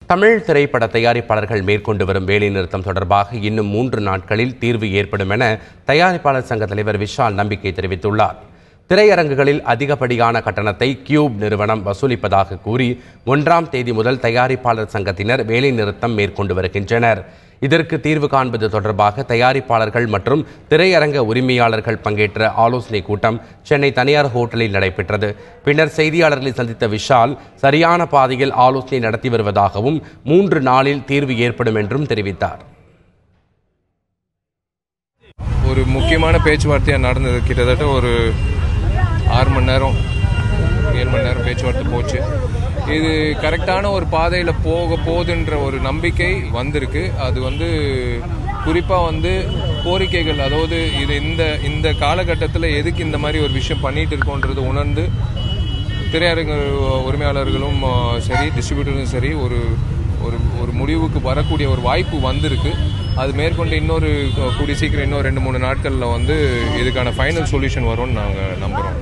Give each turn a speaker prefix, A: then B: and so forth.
A: தமிழ் திரைப்பட தயாரிப்பாளர்கள் மேற்கொண்டு வரும் வேலைநிறுத்தம் தொடர்பாக இன்னும் 3 நாட்களில் தீர்வு ஏற்படும் என தயாரிப்பாளர் சங்க தலைவர் விஷால் நம்பிக்கை தெரிவித்துள்ளார். திரையரங்குகளில் அதிகப்படியான கட்டணத்தை கியூப் நிறுவனம் வசூலிப்பதாக கூறி 1ஆம் தேதி முதல் தயாரிப்பாளர் சங்கத்தினர் வேலைநிறுத்தம் மேற்கொண்டு வருகின்றனர். இதற்கு தீர்வு காண்பது தொடர்பாக தயாரிப்பாளர்கள் மற்றும் திரையரங்க உரிமையாளர்கள் பங்கேற்ற ஆலோசனை கூட்டம் சென்னை தனியார் ஹோட்டலில் நடைபெற்றது. பின்னர் செய்தியாளர்களை சந்தித்த விஷால் சரியான பாதையில் ஆலோசனை நடத்தி வருவதாகவும் 3 நாளில் தீர்வு ஏற்படும் என்றும் தெரிவித்தார்.
B: ஒரு முக்கியமான பேச்சுவார்த்தையாக நடந்தது. கிட்டத்தட்ட ஒரு 6 மணி நேரம் 7 மணி நேரம் பேச்சுவார்த்தை போச்சு. இது கரெக்டான ஒரு பாதையில் போக போகுதுன்ற ஒரு நம்பிக்கை வந்திருக்கு. அது குறிப்பாக கோரிக்கைகள், அதாவது இது இந்த காலகட்டத்தில் எதுக்கு இந்த மாதிரி ஒரு விஷயம் பண்ணிட்டு இருக்கோன்றது உணர்ந்து திரையரங்கு உரிமையாளர்களும் சரி, டிஸ்ட்ரிபியூட்டரும் சரி ஒரு முடிவுக்கு வரக்கூடிய ஒரு வாய்ப்பு வந்திருக்கு. அது மேற்கொண்டு கூடிய சீக்கிரம் இன்னும் 2-3 நாட்களில் இதுக்கான ஃபைனல் சொல்யூஷன் வரும்னு நாங்கள் நம்புகிறோம்.